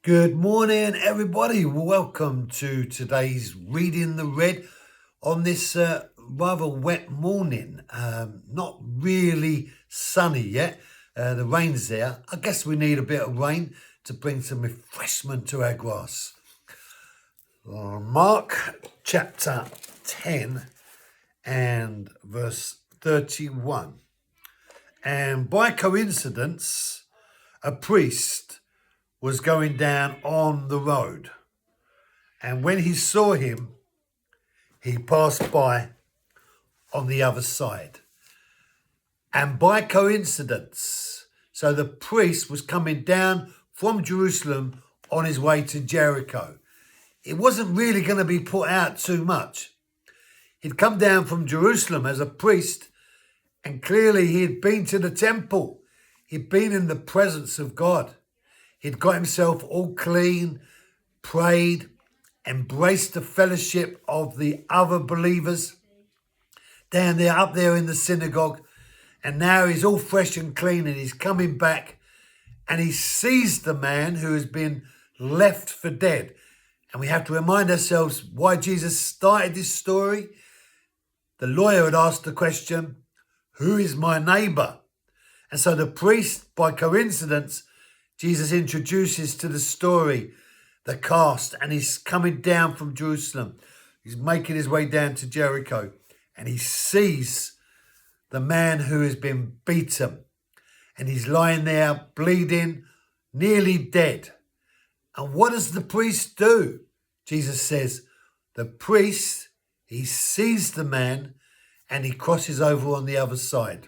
Good morning, everybody. Welcome to today's Reading the Red on this rather wet morning. Not really sunny yet. The rain's there. I guess we need a bit of rain to bring some refreshment to our grass. Mark chapter 10 and verse 31. And by coincidence, a priest was going down on the road. And when he saw him, he passed by on the other side. And by coincidence, so the priest was coming down from Jerusalem on his way to Jericho. It wasn't really going to be put out too much. He'd come down from Jerusalem as a priest, and clearly he had been to the temple. He'd been in the presence of God. He'd got himself all clean, prayed, embraced the fellowship of the other believers down there, up there in the synagogue. And now he's all fresh and clean and he's coming back and he sees the man who has been left for dead. And we have to remind ourselves why Jesus started this story. The lawyer had asked the question, "Who is my neighbour?" And so the priest, by coincidence, Jesus introduces to the story the cast, and he's coming down from Jerusalem. He's making his way down to Jericho, and he sees the man who has been beaten, and he's lying there bleeding, nearly dead. And what does the priest do? Jesus says, the priest, he sees the man and he crosses over on the other side.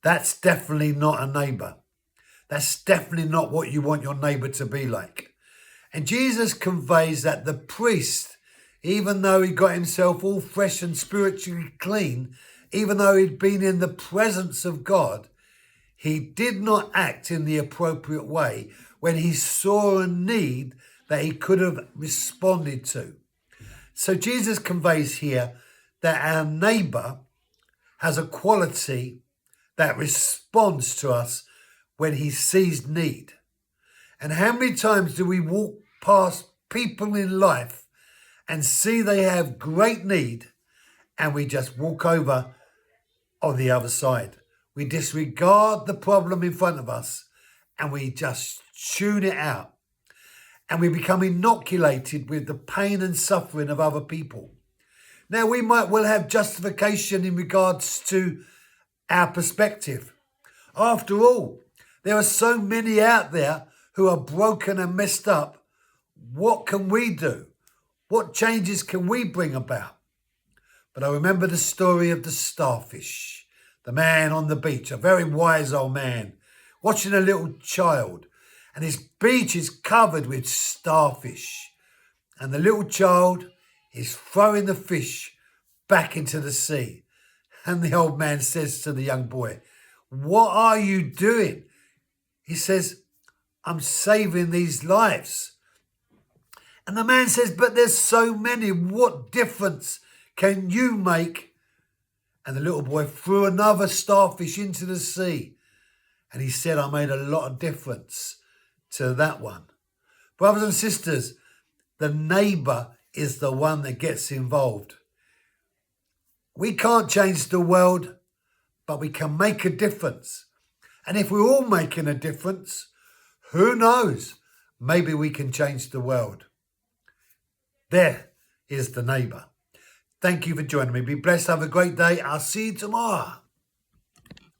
That's definitely not a neighbour. That's definitely not what you want your neighbour to be like. And Jesus conveys that the priest, even though he got himself all fresh and spiritually clean, even though he'd been in the presence of God, he did not act in the appropriate way when he saw a need that he could have responded to. So Jesus conveys here that our neighbour has a quality that responds to us when he sees need. And how many times do we walk past people in life and see they have great need and we just walk over on the other side? We disregard the problem in front of us and we just tune it out. And we become inoculated with the pain and suffering of other people. Now, we might well have justification in regards to our perspective. After all, there are so many out there who are broken and messed up. What can we do? What changes can we bring about? But I remember the story of the starfish, the man on the beach, a very wise old man, watching a little child. And his beach is covered with starfish. And the little child is throwing the fish back into the sea. And the old man says to the young boy, "What are you doing?" He says, "I'm saving these lives." And the man says, "But there's so many. What difference can you make?" And the little boy threw another starfish into the sea. And he said, "I made a lot of difference to that one." Brothers and sisters, the neighbour is the one that gets involved. We can't change the world, but we can make a difference. And if we're all making a difference, who knows? Maybe we can change the world. There is the neighbour. Thank you for joining me. Be blessed. Have a great day. I'll see you tomorrow.